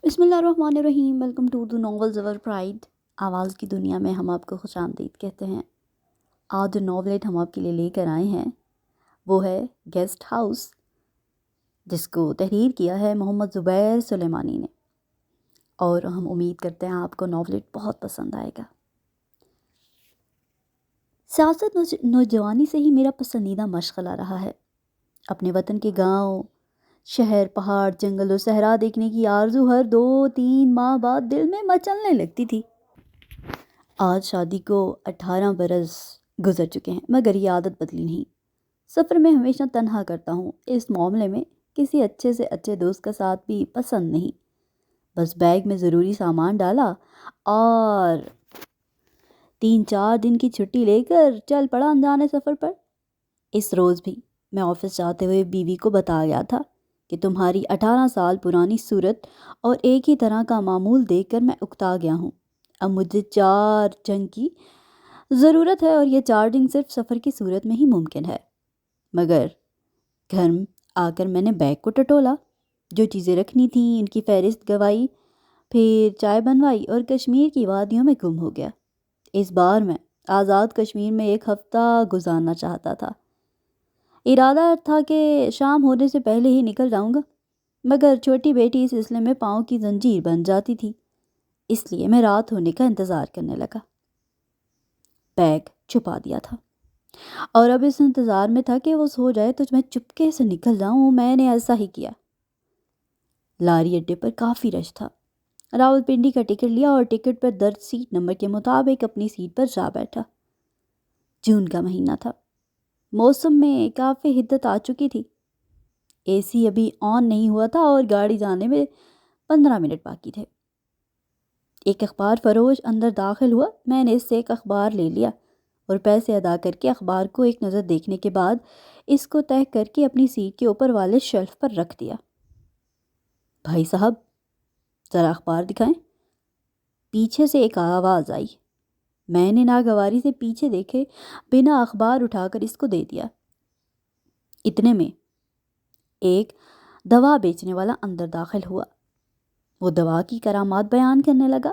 بسم اللہ الرحمن الرحیم، welcome to the novels over pride. آواز کی دنیا میں ہم آپ کو خوش آمدید کہتے ہیں۔ آج جو ناولٹ ہم آپ کے لیے لے کر آئے ہیں وہ ہے گیسٹ ہاؤس، جس کو تحریر کیا ہے محمد زبیر سلیمانی نے، اور ہم امید کرتے ہیں آپ کو ناولٹ بہت پسند آئے گا۔ سیاست نوجوانی سے ہی میرا پسندیدہ مشغلہ رہا ہے۔ اپنے وطن کے گاؤں، شہر، پہاڑ، جنگل اور صحرا دیکھنے کی آرزو ہر 2-3 ماہ بعد دل میں مچلنے لگتی تھی۔ آج شادی کو 18 برس گزر چکے ہیں، مگر یہ عادت بدلی نہیں۔ سفر میں ہمیشہ تنہا کرتا ہوں، اس معاملے میں کسی اچھے سے اچھے دوست کا ساتھ بھی پسند نہیں۔ بس بیگ میں ضروری سامان ڈالا اور 3-4 دن کی چھٹی لے کر چل پڑا انجانے سفر پر۔ اس روز بھی میں آفس جاتے ہوئے بیوی کو بتا گیا تھا کہ تمہاری 18 سال پرانی صورت اور ایک ہی طرح کا معمول دیکھ کر میں اکتا گیا ہوں۔ اب مجھے چارجنگ کی ضرورت ہے، اور یہ چارجنگ صرف سفر کی صورت میں ہی ممکن ہے۔ مگر گھر آ کر میں نے بیگ کو ٹٹولا، جو چیزیں رکھنی تھیں ان کی فہرست گوائی، پھر چائے بنوائی اور کشمیر کی وادیوں میں گم ہو گیا۔ اس بار میں آزاد کشمیر میں 1 ہفتہ گزارنا چاہتا تھا۔ ارادہ تھا کہ شام ہونے سے پہلے ہی نکل جاؤں گا، مگر چھوٹی بیٹی اس سلسلے میں پاؤں کی زنجیر بن جاتی تھی، اس لیے میں رات ہونے کا انتظار کرنے لگا۔ بیگ چھپا دیا تھا اور اب اس انتظار میں تھا کہ وہ سو جائے تو میں چپکے سے نکل جاؤں۔ میں نے ایسا ہی کیا۔ لاری اڈے پر کافی رش تھا۔ راولپنڈی کا ٹکٹ لیا اور ٹکٹ پر درج سیٹ نمبر کے مطابق اپنی سیٹ پر جا بیٹھا۔ جون کا مہینہ تھا، موسم میں کافی حدت آ چکی تھی۔ اے سی ابھی آن نہیں ہوا تھا اور گاڑی جانے میں 15 منٹ باقی تھے۔ ایک اخبار فروش اندر داخل ہوا۔ میں نے اس سے ایک اخبار لے لیا اور پیسے ادا کر کے اخبار کو ایک نظر دیکھنے کے بعد اس کو تہہ کر کے اپنی سیٹ کے اوپر والے شیلف پر رکھ دیا۔ بھائی صاحب، ذرا اخبار دکھائیں۔ پیچھے سے ایک آواز آئی۔ میں نے ناگواری سے پیچھے دیکھے بنا اخبار اٹھا کر اس کو دے دیا۔ اتنے میں ایک دوا بیچنے والا اندر داخل ہوا۔ وہ دوا کی کرامات بیان کرنے لگا۔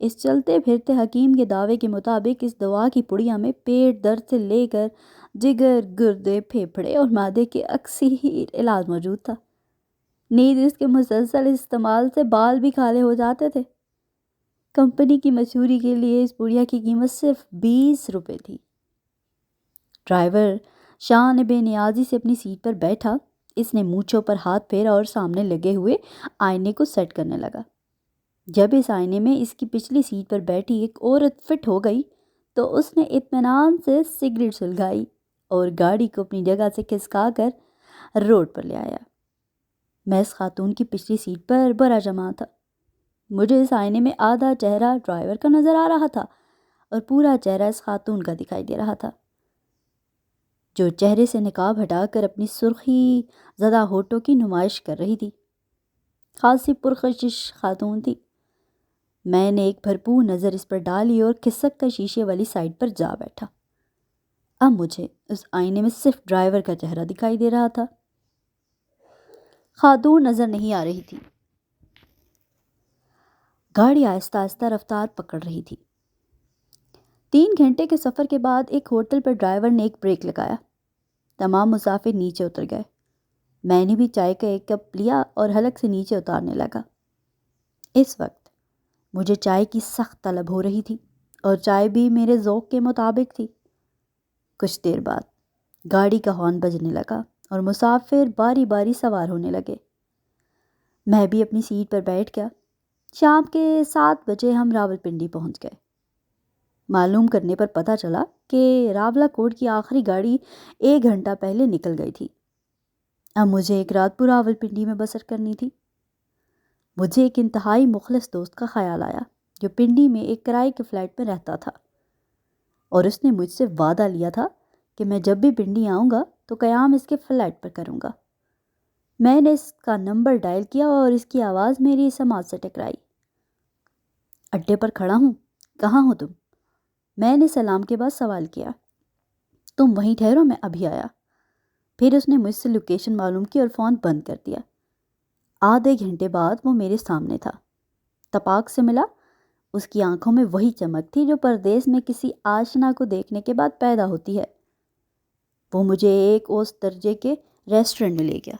اس چلتے پھرتے حکیم کے دعوے کے مطابق اس دوا کی پڑیا میں پیٹ درد سے لے کر جگر، گردے، پھیپھڑے اور معدے کے اکثر علاج موجود تھا۔ نیز اس کے مسلسل استعمال سے بال بھی کالے ہو جاتے تھے۔ کمپنی کی مشہوری کے لیے اس پڑیا کی قیمت صرف 20 روپے تھی۔ ڈرائیور شان بے نیازی سے اپنی سیٹ پر بیٹھا۔ اس نے مونچھوں پر ہاتھ پھیرا اور سامنے لگے ہوئے آئینے کو سیٹ کرنے لگا۔ جب اس آئینے میں اس کی پچھلی سیٹ پر بیٹھی ایک عورت فٹ ہو گئی تو اس نے اطمینان سے سگریٹ سلگائی اور گاڑی کو اپنی جگہ سے کھسکا کر روڈ پر لے آیا۔ میں اس خاتون کی پچھلی سیٹ پر برا جمع تھا۔ مجھے اس آئینے میں آدھا چہرہ ڈرائیور کا نظر آ رہا تھا اور پورا چہرہ اس خاتون کا دکھائی دے رہا تھا، جو چہرے سے نقاب ہٹا کر اپنی سرخی زدہ ہونٹوں کی نمائش کر رہی تھی۔ خاصی پرخشش خاتون تھی۔ میں نے ایک بھرپور نظر اس پر ڈالی اور کھسک کر شیشے والی سائڈ پر جا بیٹھا۔ اب مجھے اس آئینے میں صرف ڈرائیور کا چہرہ دکھائی دے رہا تھا، خاتون نظر نہیں آ رہی تھی۔ گاڑی آہستہ آہستہ رفتار پکڑ رہی تھی۔ 3 گھنٹے کے سفر کے بعد ایک ہوٹل پر ڈرائیور نے ایک بریک لگایا۔ تمام مسافر نیچے اتر گئے۔ میں نے بھی چائے کا ایک کپ لیا اور حلق سے نیچے اتارنے لگا۔ اس وقت مجھے چائے کی سخت طلب ہو رہی تھی اور چائے بھی میرے ذوق کے مطابق تھی۔ کچھ دیر بعد گاڑی کا ہارن بجنے لگا اور مسافر باری باری سوار ہونے لگے۔ میں بھی اپنی سیٹ پر بیٹھ گیا۔ شام کے 7 بجے ہم راولپنڈی پہنچ گئے۔ معلوم کرنے پر پتہ چلا کہ راولا کوٹ کی آخری گاڑی 1 گھنٹہ پہلے نکل گئی تھی۔ اب مجھے ایک رات پورا راولپنڈی میں بسر کرنی تھی۔ مجھے ایک انتہائی مخلص دوست کا خیال آیا جو پنڈی میں ایک کرائے کے فلیٹ میں رہتا تھا، اور اس نے مجھ سے وعدہ لیا تھا کہ میں جب بھی پنڈی آؤں گا تو قیام اس کے فلیٹ پر کروں گا۔ میں نے اس کا نمبر ڈائل کیا اور اس کی آواز میری سماعت سے ٹکرائی۔ اڈے پر کھڑا ہوں، کہاں ہو تم؟ میں نے سلام کے بعد سوال کیا۔ تم وہیں ٹھہرو، میں ابھی آیا۔ پھر اس نے مجھ سے لوکیشن معلوم کی اور فون بند کر دیا۔ آدھے گھنٹے بعد وہ میرے سامنے تھا، تپاک سے ملا۔ اس کی آنکھوں میں وہی چمک تھی جو پردیس میں کسی آشنا کو دیکھنے کے بعد پیدا ہوتی ہے۔ وہ مجھے ایک اوسط درجے کے ریسٹورنٹ میں لے گیا۔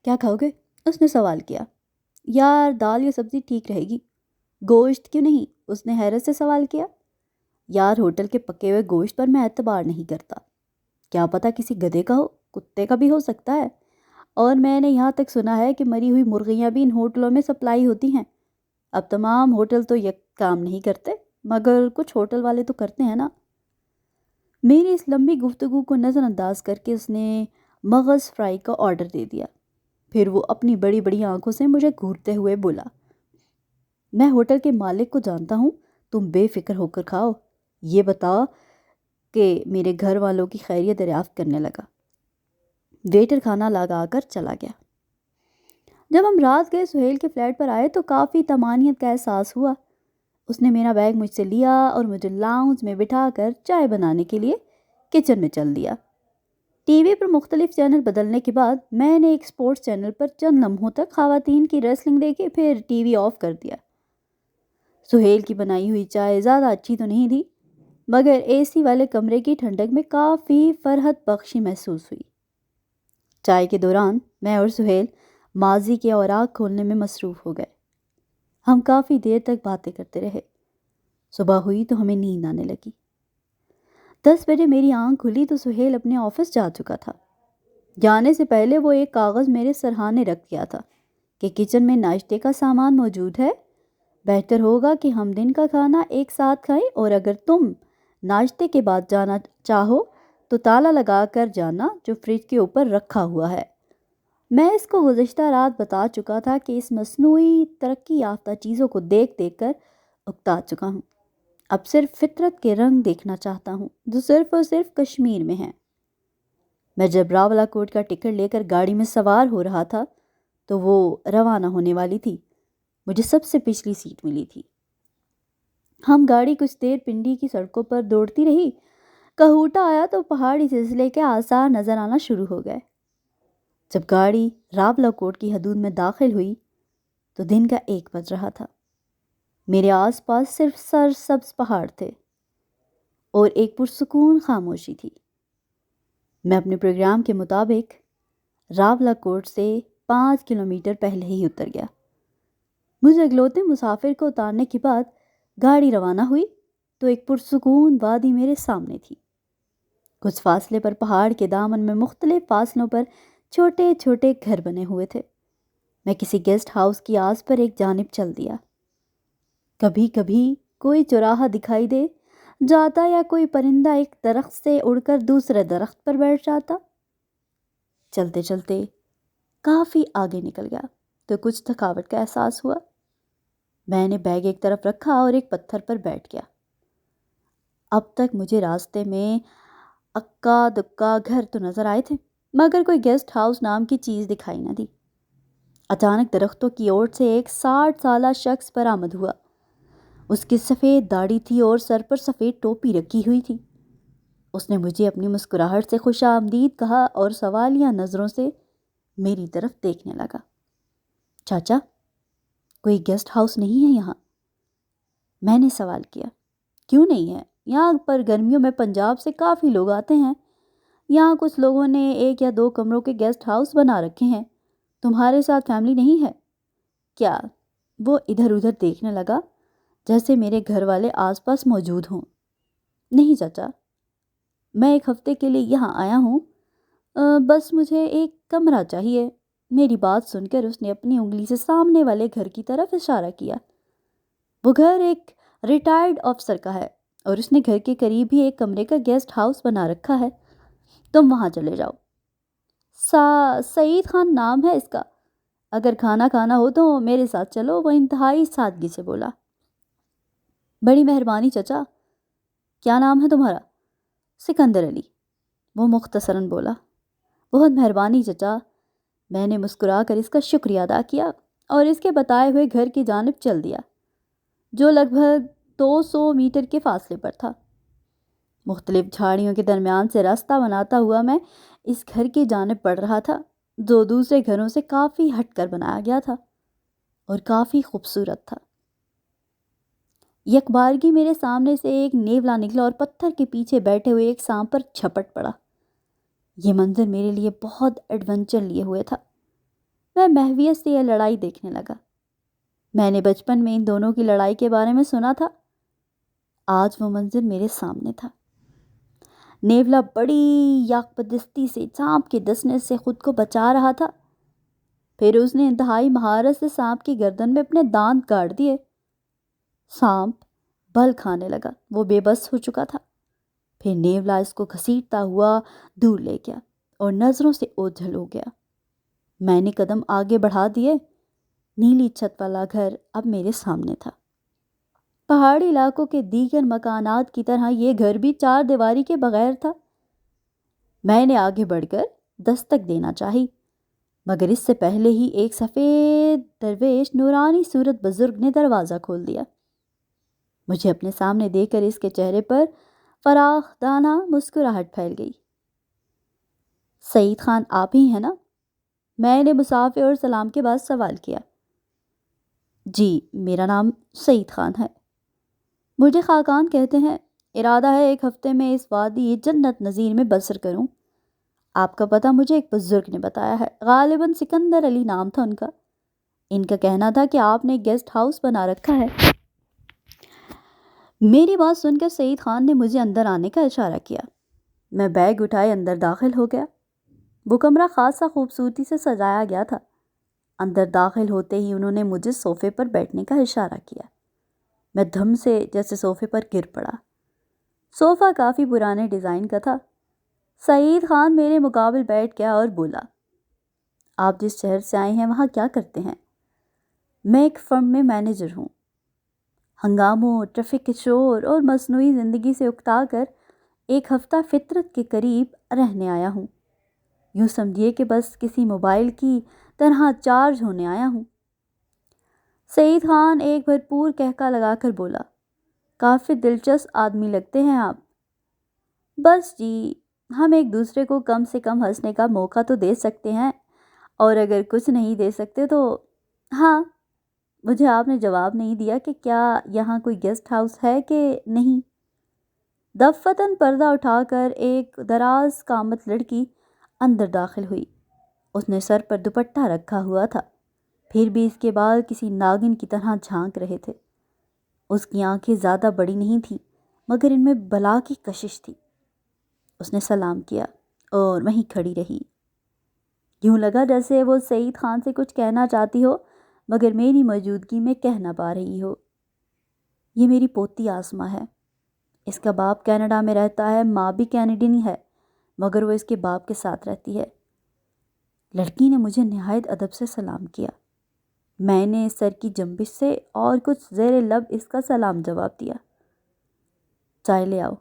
کیا کھاؤ گے؟ اس نے سوال کیا۔ یار دال یا سبزی ٹھیک رہے گی۔ گوشت کیوں نہیں؟ اس نے حیرت سے سوال کیا۔ یار ہوٹل کے پکے ہوئے گوشت پر میں اعتبار نہیں کرتا، کیا پتہ کسی گدھے کا ہو، کتے کا بھی ہو سکتا ہے، اور میں نے یہاں تک سنا ہے کہ مری ہوئی مرغیاں بھی ان ہوٹلوں میں سپلائی ہوتی ہیں۔ اب تمام ہوٹل تو یہ کام نہیں کرتے، مگر کچھ ہوٹل والے تو کرتے ہیں نا۔ میری اس لمبی گفتگو کو نظر انداز کر کے اس نے مغز فرائی کا آرڈر دے دیا۔ پھر وہ اپنی بڑی بڑی آنکھوں سے مجھے گھورتے ہوئے بولا، میں ہوٹل کے مالک کو جانتا ہوں، تم بے فکر ہو کر کھاؤ۔ یہ بتاؤ کہ میرے گھر والوں کی خیریت دریافت کرنے لگا۔ ویٹر کھانا لگا کر چلا گیا۔ جب ہم رات گئے سہیل کے فلیٹ پر آئے تو کافی طمانینت کا احساس ہوا۔ اس نے میرا بیگ مجھ سے لیا اور مجھے لاؤنج میں بٹھا کر چائے بنانے کے لیے کچن میں چل دیا۔ ٹی وی پر مختلف چینل بدلنے کے بعد میں نے ایک سپورٹس چینل پر چند لمحوں تک خواتین کی ریسلنگ دیکھی، پھر ٹی وی آف کر دیا۔ سہیل کی بنائی ہوئی چائے زیادہ اچھی تو نہیں تھی، مگر اے سی والے کمرے کی ٹھنڈک میں کافی فرحت بخشی محسوس ہوئی۔ چائے کے دوران میں اور سہیل ماضی کے اوراق کھولنے میں مصروف ہو گئے۔ ہم کافی دیر تک باتیں کرتے رہے۔ صبح ہوئی تو ہمیں نیند آنے لگی۔ 10 بجے میری آنکھ کھلی تو سہیل اپنے آفس جا چکا تھا۔ جانے سے پہلے وہ ایک کاغذ میرے سرہانے رکھ گیا تھا کہ کچن میں ناشتے کا سامان موجود ہے، بہتر ہوگا کہ ہم دن کا کھانا ایک ساتھ کھائیں، اور اگر تم ناشتے کے بعد جانا چاہو تو تالا لگا کر جانا جو فریج کے اوپر رکھا ہوا ہے۔ میں اس کو گزشتہ رات بتا چکا تھا کہ اس مصنوعی ترقی یافتہ چیزوں کو دیکھ دیکھ کر اکتا چکا ہوں۔ اب صرف فطرت کے رنگ دیکھنا چاہتا ہوں جو صرف اور صرف کشمیر میں ہیں۔ میں جب راولا کوٹ کا ٹکٹ لے کر گاڑی میں سوار ہو رہا تھا تو وہ روانہ ہونے والی تھی۔ مجھے سب سے پچھلی سیٹ ملی تھی۔ ہم گاڑی کچھ دیر پنڈی کی سڑکوں پر دوڑتی رہی۔ کہوٹا آیا تو پہاڑی سلسلے کے آثار نظر آنا شروع ہو گئے۔ جب گاڑی راولا کوٹ کی حدود میں داخل ہوئی تو دن کا 1 بج رہا تھا۔ میرے آس پاس صرف سرسبز پہاڑ تھے اور ایک پرسکون خاموشی تھی۔ میں اپنے پروگرام کے مطابق راولا کوٹ سے 5 کلومیٹر پہلے ہی اتر گیا۔ مجھے اگلوتے مسافر کو اتارنے کے بعد گاڑی روانہ ہوئی تو ایک پرسکون وادی میرے سامنے تھی۔ کچھ فاصلے پر پہاڑ کے دامن میں مختلف فاصلوں پر چھوٹے چھوٹے گھر بنے ہوئے تھے۔ میں کسی گیسٹ ہاؤس کی آس پر ایک جانب چل دیا۔ کبھی کبھی کوئی چوراہا دکھائی دے جاتا یا کوئی پرندہ ایک درخت سے اڑ کر دوسرے درخت پر بیٹھ جاتا۔ چلتے چلتے کافی آگے نکل گیا تو کچھ تھکاوٹ کا احساس ہوا۔ میں نے بیگ ایک طرف رکھا اور ایک پتھر پر بیٹھ گیا۔ اب تک مجھے راستے میں اکا دکا گھر تو نظر آئے تھے، مگر کوئی گیسٹ ہاؤس نام کی چیز دکھائی نہ دی۔ اچانک درختوں کی اوٹ سے ایک 60 سالہ شخص برآمد ہوا۔ اس کی سفید داڑھی تھی اور سر پر سفید ٹوپی رکھی ہوئی تھی۔ اس نے مجھے اپنی مسکراہٹ سے خوش آمدید کہا اور سوالیہ نظروں سے میری طرف دیکھنے لگا۔ چاچا، کوئی گیسٹ ہاؤس نہیں ہے یہاں؟ میں نے سوال کیا۔ کیوں نہیں ہے؟ یہاں پر گرمیوں میں پنجاب سے کافی لوگ آتے ہیں۔ یہاں کچھ لوگوں نے 1 یا 2 کمروں کے گیسٹ ہاؤس بنا رکھے ہیں۔ تمہارے ساتھ فیملی نہیں ہے کیا؟ وہ ادھر ادھر دیکھنے لگا جیسے میرے گھر والے آس پاس موجود ہوں۔ نہیں چاچا، میں 1 ہفتے کے لیے یہاں آیا ہوں، بس مجھے ایک کمرہ چاہیے۔ میری بات سن کر اس نے اپنی انگلی سے سامنے والے گھر کی طرف اشارہ کیا۔ وہ گھر ایک ریٹائرڈ افسر کا ہے اور اس نے گھر کے قریب ہی ایک کمرے کا گیسٹ ہاؤس بنا رکھا ہے۔ تم وہاں چلے جاؤ۔ سعید خان نام ہے اس کا۔ اگر کھانا کھانا ہو تو میرے ساتھ چلو، وہ انتہائی سادگی سے بولا۔ بڑی مہربانی چچا۔ کیا نام ہے تمہارا؟ سکندر علی، وہ مختصراً بولا۔ بہت مہربانی چچا۔ میں نے مسکرا کر اس کا شکریہ ادا کیا اور اس کے بتائے ہوئے گھر کی جانب چل دیا جو لگ بھگ 200 میٹر کے فاصلے پر تھا۔ مختلف جھاڑیوں کے درمیان سے راستہ بناتا ہوا میں اس گھر کی جانب بڑھ رہا تھا۔ جو دوسرے گھروں سے کافی ہٹ کر بنایا گیا تھا اور کافی خوبصورت تھا۔ یکبارگی میرے سامنے سے ایک نیولا نکلا اور پتھر کے پیچھے بیٹھے ہوئے ایک سانپ پر جھپٹ پڑا۔ یہ منظر میرے لیے بہت ایڈونچر لیے ہوئے تھا۔ میں محویت سے یہ لڑائی دیکھنے لگا۔ میں نے بچپن میں ان دونوں کی لڑائی کے بارے میں سنا تھا۔ آج وہ منظر میرے سامنے تھا۔ نیولا بڑی یاقبدستی سے سانپ کے ڈسنے سے خود کو بچا رہا تھا۔ پھر اس نے انتہائی مہارت سے سانپ کی گردن میں اپنے دانت گاڑ دیے۔ سانپ بل کھانے لگا، وہ بے بس ہو چکا تھا۔ پھر نیولا اس کو گھسیٹتا ہوا دور لے گیا اور نظروں سے اوجھل ہو گیا۔ میں نے قدم آگے بڑھا دیے۔ نیلی چھت والا گھر اب میرے سامنے تھا۔ پہاڑی علاقوں کے دیگر مکانات کی طرح یہ گھر بھی چار دیواری کے بغیر تھا۔ میں نے آگے بڑھ کر دستک دینا چاہی، مگر اس سے پہلے ہی ایک سفید درویش نورانی صورت بزرگ نے دروازہ کھول دیا۔ مجھے اپنے سامنے دیکھ کر اس کے چہرے پر فراخ دانہ مسکراہٹ پھیل گئی۔ سعید خان آپ ہی ہیں نا؟ میں نے مسافر اور سلام کے بعد سوال کیا۔ جی، میرا نام سعید خان ہے۔ مجھے خاقان کہتے ہیں۔ ارادہ ہے ایک ہفتے میں اس وادی جنت نظیر میں بسر کروں۔ آپ کا پتہ مجھے ایک بزرگ نے بتایا ہے، غالباً سکندر علی نام تھا ان کا۔ ان کا کہنا تھا کہ آپ نے گیسٹ ہاؤس بنا رکھا ہے۔ میری بات سن کر سعید خان نے مجھے اندر آنے کا اشارہ کیا۔ میں بیگ اٹھائے اندر داخل ہو گیا۔ وہ کمرہ خاصا خوبصورتی سے سجایا گیا تھا۔ اندر داخل ہوتے ہی انہوں نے مجھے صوفے پر بیٹھنے کا اشارہ کیا۔ میں دھم سے جیسے صوفے پر گر پڑا۔ صوفہ کافی پرانے ڈیزائن کا تھا۔ سعید خان میرے مقابل بیٹھ گیا اور بولا، آپ جس شہر سے آئے ہیں وہاں کیا کرتے ہیں؟ میں ایک فرم میں مینیجر ہوں۔ ہنگاموں، ٹریفک کے شور اور مصنوعی زندگی سے اکتا کر ایک ہفتہ فطرت کے قریب رہنے آیا ہوں۔ یوں سمجھیے کہ بس کسی موبائل کی طرح چارج ہونے آیا ہوں۔ سعید خان ایک بھرپور کہکا لگا کر بولا، کافی دلچسپ آدمی لگتے ہیں آپ۔ بس جی، ہم ایک دوسرے کو کم سے کم ہنسنے کا موقع تو دے سکتے ہیں، اور اگر کچھ نہیں دے سکتے تو ہاں۔ مجھے آپ نے جواب نہیں دیا کہ کیا یہاں کوئی گیسٹ ہاؤس ہے کہ نہیں۔ دفتن پردہ اٹھا کر ایک دراز قامت لڑکی اندر داخل ہوئی۔ اس نے سر پر دوپٹہ رکھا ہوا تھا، پھر بھی اس کے بال کسی ناگن کی طرح جھانک رہے تھے۔ اس کی آنکھیں زیادہ بڑی نہیں تھیں، مگر ان میں بلا کی کشش تھی۔ اس نے سلام کیا اور وہیں کھڑی رہی۔ یوں لگا جیسے وہ سعید خان سے کچھ کہنا چاہتی ہو، مگر میری موجودگی میں کہہ نہ پا رہی ہو۔ یہ میری پوتی آسما ہے۔ اس کا باپ کینیڈا میں رہتا ہے، ماں بھی کینیڈین ہے، مگر وہ اس کے باپ کے ساتھ رہتی ہے۔ لڑکی نے مجھے نہایت ادب سے سلام کیا۔ میں نے سر کی جنبش سے اور کچھ زیر لب اس کا سلام جواب دیا۔ چائے لے آؤ،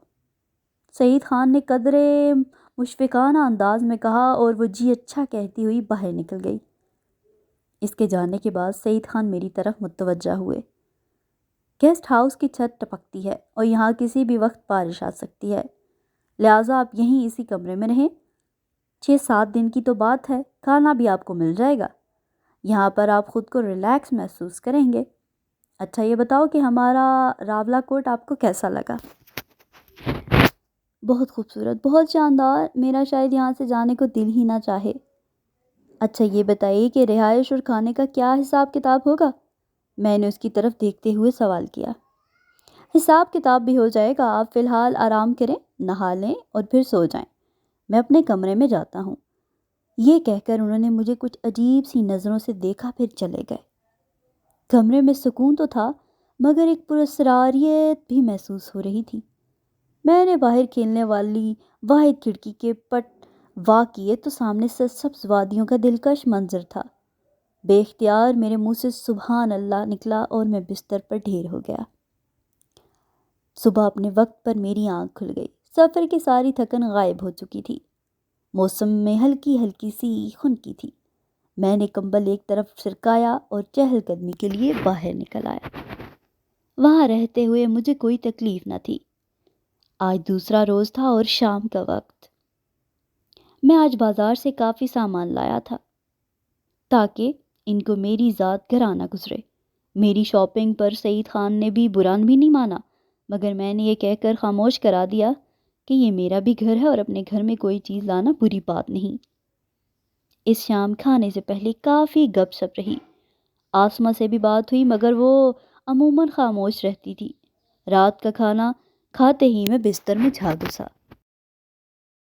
سعید خان نے قدرے مشفقانہ انداز میں کہا اور وہ جی اچھا کہتی ہوئی باہر نکل گئی۔ اس کے جانے کے بعد سعید خان میری طرف متوجہ ہوئے۔ گیسٹ ہاؤس کی چھت ٹپکتی ہے اور یہاں کسی بھی وقت بارش آ سکتی ہے، لہٰذا آپ یہیں اسی کمرے میں رہیں۔ 6-7 دن کی تو بات ہے، کھانا بھی آپ کو مل جائے گا۔ یہاں پر آپ خود کو ریلیکس محسوس کریں گے۔ اچھا یہ بتاؤ کہ ہمارا راولا کوٹ آپ کو کیسا لگا؟ بہت خوبصورت، بہت شاندار، میرا شاید یہاں سے جانے کو دل ہی نہ چاہے۔ اچھا یہ بتائیے کہ رہائش اور کھانے کا کیا حساب کتاب ہوگا؟ میں نے اس کی طرف دیکھتے ہوئے سوال کیا۔ حساب کتاب بھی ہو جائے گا، آپ فی الحال آرام کریں، نہا لیں اور پھر سو جائیں، میں اپنے کمرے میں جاتا ہوں۔ یہ کہہ کر انہوں نے مجھے کچھ عجیب سی نظروں سے دیکھا، پھر چلے گئے۔ کمرے میں سکون تو تھا، مگر ایک پراسراریت بھی محسوس ہو رہی تھی۔ میں نے باہر کھیلنے والی واحد کھڑکی کے پٹ واہ کیے تو سامنے سرسبز وادیوں کا دلکش منظر تھا۔ بے اختیار میرے منہ سے سبحان اللہ نکلا اور میں بستر پر ڈھیر ہو گیا۔ صبح اپنے وقت پر میری آنکھ کھل گئی۔ سفر کی ساری تھکن غائب ہو چکی تھی۔ موسم میں ہلکی ہلکی سی خنکی تھی۔ میں نے کمبل ایک طرف سرکایا اور چہل قدمی کے لیے باہر نکل آیا۔ وہاں رہتے ہوئے مجھے کوئی تکلیف نہ تھی۔ آج دوسرا روز تھا اور شام کا وقت۔ میں آج بازار سے کافی سامان لایا تھا تاکہ ان کو میری ذات گھر آنا گزرے۔ میری شاپنگ پر سعید خان نے بھی برا بھی نہیں مانا، مگر میں نے یہ کہہ کر خاموش کرا دیا کہ یہ میرا بھی گھر ہے اور اپنے گھر میں کوئی چیز لانا بری بات نہیں۔ اس شام کھانے سے پہلے کافی گپ شپ رہی۔ آسما سے بھی بات ہوئی مگر وہ عموماً خاموش رہتی تھی۔ رات کا کھانا کھاتے ہی میں بستر میں جا گھسا۔